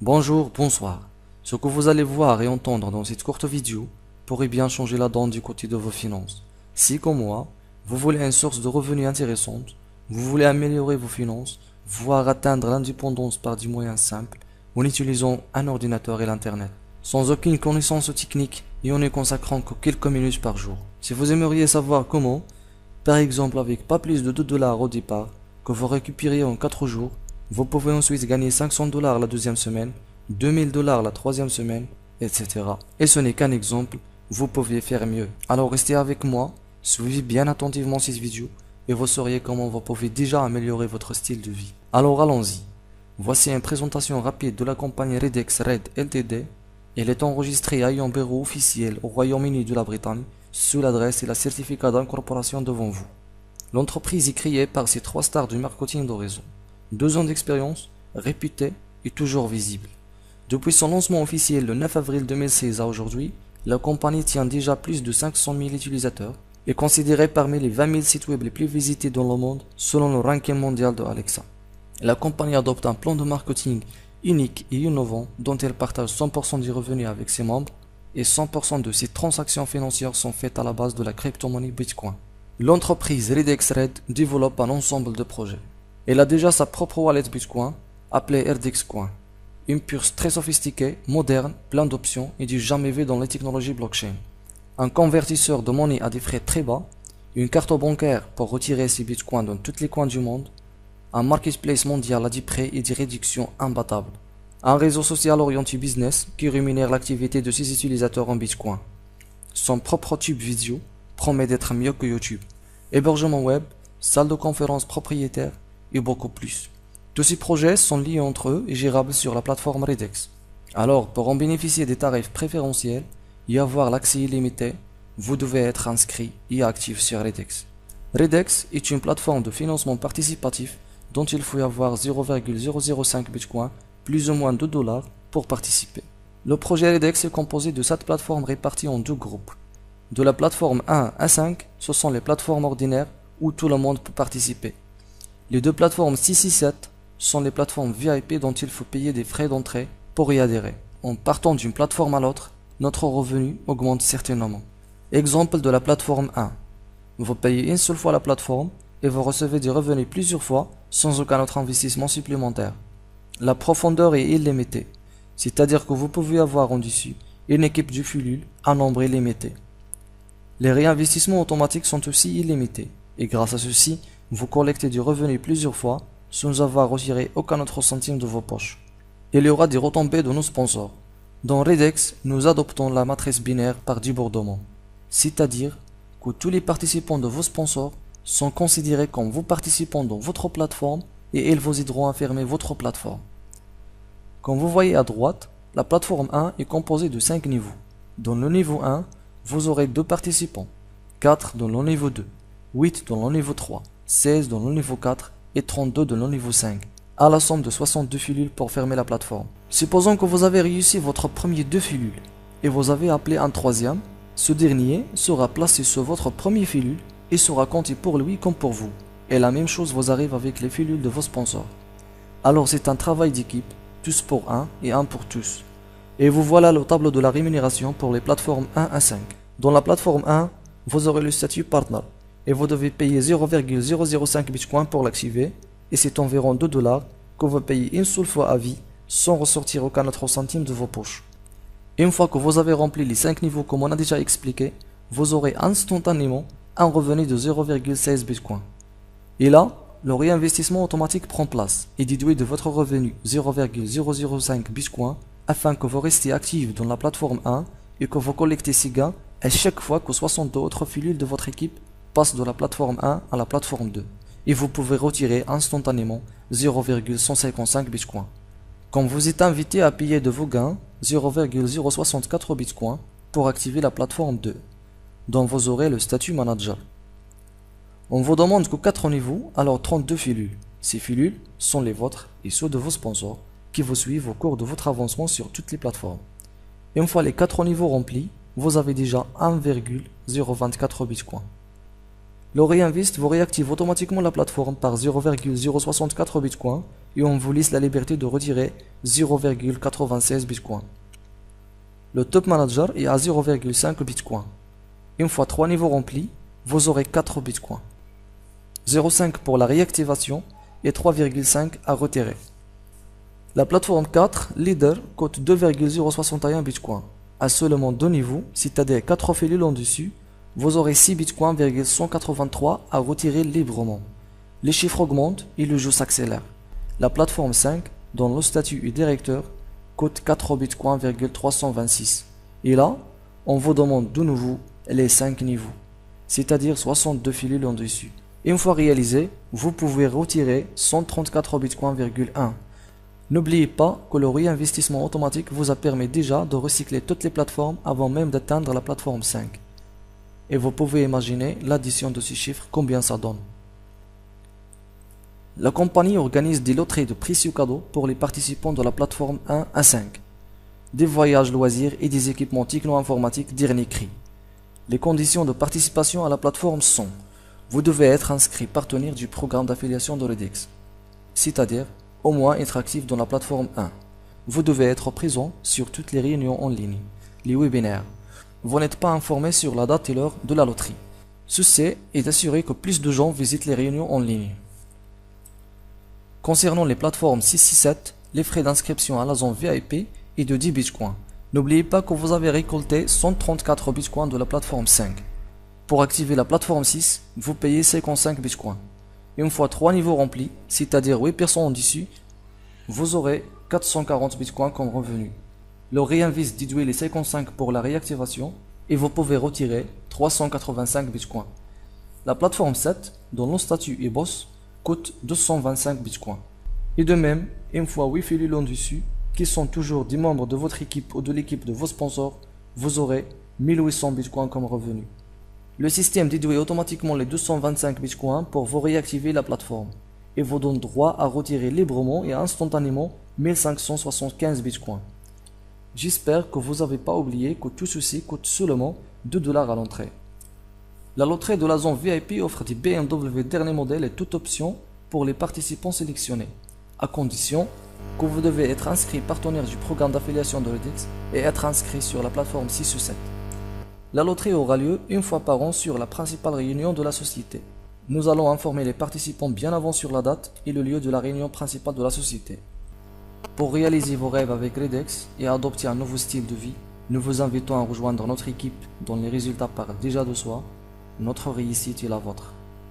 Bonjour, bonsoir. Ce que vous allez voir et entendre dans cette courte vidéo pourrait bien changer la donne du côté de vos finances. Si, comme moi, vous voulez une source de revenus intéressante, vous voulez améliorer vos finances, voire atteindre l'indépendance par des moyens simples, en utilisant un ordinateur et l'Internet, sans aucune connaissance technique et en ne consacrant que quelques minutes par jour. Si vous aimeriez savoir comment, par exemple avec pas plus de 2 dollars au départ, que vous récupérez en 4 jours, vous pouvez ensuite gagner 500 dollars la deuxième semaine, 2000 dollars la troisième semaine, etc. Et ce n'est qu'un exemple, vous pouvez faire mieux. Alors restez avec moi, suivez bien attentivement cette vidéo et vous saurez comment vous pouvez déjà améliorer votre style de vie. Alors allons-y. Voici une présentation rapide de la compagnie Redex Red Ltd. Elle est enregistrée à un bureau officiel au Royaume-Uni de la Bretagne, sous l'adresse et le certificat d'incorporation devant vous. L'entreprise est créée par ces 3 stars du marketing d'Horizon. 2 ans d'expérience, réputés et toujours visible. Depuis son lancement officiel le 9 avril 2016 à aujourd'hui, la compagnie tient déjà plus de 500 000 utilisateurs et est considérée parmi les 20 000 sites web les plus visités dans le monde selon le ranking mondial de Alexa. La compagnie adopte un plan de marketing unique et innovant dont elle partage 100% des revenus avec ses membres et 100% de ses transactions financières sont faites à la base de la crypto-monnaie Bitcoin. L'entreprise Redex Red développe un ensemble de projets. Elle a déjà sa propre wallet Bitcoin, appelée RDX Coin. Une puce très sophistiquée, moderne, plein d'options et du jamais vu dans les technologies blockchain. Un convertisseur de monnaie à des frais très bas, une carte bancaire pour retirer ses bitcoins dans tous les coins du monde, un marketplace mondial à des prix et des réductions imbattables, un réseau social orienté business qui rémunère l'activité de ses utilisateurs en bitcoin. Son propre tube vidéo promet d'être mieux que YouTube. Hébergement web, salle de conférence propriétaire et beaucoup plus. Tous ces projets sont liés entre eux et gérables sur la plateforme Redex. Alors, pour en bénéficier des tarifs préférentiels et avoir l'accès illimité, vous devez être inscrit et actif sur Redex. Redex est une plateforme de financement participatif dont il faut avoir 0,005 Bitcoin, plus ou moins 2 dollars, pour participer. Le projet Redex est composé de 7 plateformes réparties en 2 groupes. De la plateforme 1 à 5, ce sont les plateformes ordinaires où tout le monde peut participer. Les 2 plateformes 6 et 7 sont les plateformes VIP dont il faut payer des frais d'entrée pour y adhérer. En partant d'une plateforme à l'autre, notre revenu augmente certainement. Exemple de la plateforme 1. Vous payez une seule fois la plateforme et vous recevez des revenus plusieurs fois sans aucun autre investissement supplémentaire. La profondeur est illimitée, c'est-à-dire que vous pouvez avoir en dessus une équipe du Fulul à nombre illimité. Les réinvestissements automatiques sont aussi illimités et grâce à ceci, vous collectez du revenu plusieurs fois sans avoir retiré aucun autre centime de vos poches. Il y aura des retombées de nos sponsors. Dans Redex, nous adoptons la matrice binaire par débordement, c'est-à-dire que tous les participants de vos sponsors sont considérés comme vos participants dans votre plateforme et ils vous aideront à fermer votre plateforme. Comme vous voyez à droite, la plateforme 1 est composée de 5 niveaux. Dans le niveau 1, vous aurez 2 participants, 4 dans le niveau 2, 8 dans le niveau 3, 16 dans le niveau 4 et 32 dans le niveau 5, à la somme de 62 filules pour fermer la plateforme. Supposons que vous avez réussi votre premier 2 filules et vous avez appelé un troisième, ce dernier sera placé sur votre premier filule et sera compté pour lui comme pour vous. Et la même chose vous arrive avec les filules de vos sponsors. Alors c'est un travail d'équipe, tous pour un et un pour tous. Et vous voilà le tableau de la rémunération pour les plateformes 1 à 5. Dans la plateforme 1, vous aurez le statut partner et vous devez payer 0,005 Bitcoin pour l'activer et c'est environ 2 dollars que vous payez une seule fois à vie sans ressortir aucun autre centime de vos poches. Une fois que vous avez rempli les 5 niveaux comme on a déjà expliqué, vous aurez instantanément un revenu de 0,16 Bitcoin. Et là, le réinvestissement automatique prend place et déduit de votre revenu 0,005 Bitcoin afin que vous restiez actif dans la plateforme 1 et que vous collectez ces gains à chaque fois que 62 autres filules de votre équipe passent de la plateforme 1 à la plateforme 2. Et vous pouvez retirer instantanément 0,155 Bitcoin. Comme vous êtes invité à payer de vos gains 0,064 Bitcoin pour activer la plateforme 2, dont vous aurez le statut manager. On vous demande que 4 niveaux, alors 32 filules. Ces filules sont les vôtres et ceux de vos sponsors qui vous suivent au cours de votre avancement sur toutes les plateformes. Et une fois les 4 niveaux remplis, vous avez déjà 1,024 Bitcoin. Le Reinvest vous réactive automatiquement la plateforme par 0,064 Bitcoin et on vous laisse la liberté de retirer 0,96 Bitcoin. Le top manager est à 0,5 Bitcoin. Une fois 3 niveaux remplis, vous aurez 4 Bitcoin. 0,5 pour la réactivation et 3,5 à retirer. La plateforme 4, Leader, coûte 2,061 Bitcoin. À seulement 2 niveaux, c'est-à-dire 4 cellules en dessus, vous aurez 6 Bitcoin,183 à retirer librement. Les chiffres augmentent et le jeu s'accélère. La plateforme 5, dont le statut est directeur, coûte 4 Bitcoin,326. Et là, on vous demande de nouveau les 5 niveaux, c'est-à-dire 62 cellules en dessus. Une fois réalisé, vous pouvez retirer 134 Bitcoin,1. N'oubliez pas que le réinvestissement automatique vous a permis déjà de recycler toutes les plateformes avant même d'atteindre la plateforme 5. Et vous pouvez imaginer l'addition de ces chiffres, combien ça donne. La compagnie organise des loteries de précieux cadeaux pour les participants de la plateforme 1 à 5. Des voyages loisirs et des équipements techno-informatiques dernier cri. Les conditions de participation à la plateforme sont: vous devez être inscrit partenaire du programme d'affiliation de l'EDEX, c'est-à-dire au moins être actif dans la plateforme 1. Vous devez être présent sur toutes les réunions en ligne, les webinaires. Vous n'êtes pas informé sur la date et l'heure de la loterie. Ceci est d'assurer que plus de gens visitent les réunions en ligne. Concernant les plateformes 6 et 7, les frais d'inscription à la zone VIP est de 10 Bitcoin. N'oubliez pas que vous avez récolté 134 Bitcoin de la plateforme 5. Pour activer la plateforme 6, vous payez 55 Bitcoin. Une fois 3 niveaux remplis, c'est-à-dire 8 personnes en dessus, vous aurez 440 Bitcoin comme revenu. Le réinvest déduit les 55 pour la réactivation et vous pouvez retirer 385 Bitcoin. La plateforme 7, dont le statut est boss, coûte 225 Bitcoin. Et de même, une fois 8 cellules en dessus, qui sont toujours des membres de votre équipe ou de l'équipe de vos sponsors, vous aurez 1800 Bitcoin comme revenu. Le système déduit automatiquement les 225 Bitcoin pour vous réactiver la plateforme et vous donne droit à retirer librement et instantanément 1575 Bitcoin. J'espère que vous n'avez pas oublié que tout ceci coûte seulement 2 $ à l'entrée. La loterie de la zone VIP offre des BMW dernier modèle et toute option pour les participants sélectionnés, à condition que vous devez être inscrit partenaire du programme d'affiliation de l'EDEX et être inscrit sur la plateforme 6 ou 7. La loterie aura lieu une fois par an sur la principale réunion de la société. Nous allons informer les participants bien avant sur la date et le lieu de la réunion principale de la société. Pour réaliser vos rêves avec l'EDEX et adopter un nouveau style de vie, nous vous invitons à rejoindre notre équipe dont les résultats parlent déjà de soi. Notre réussite est la vôtre.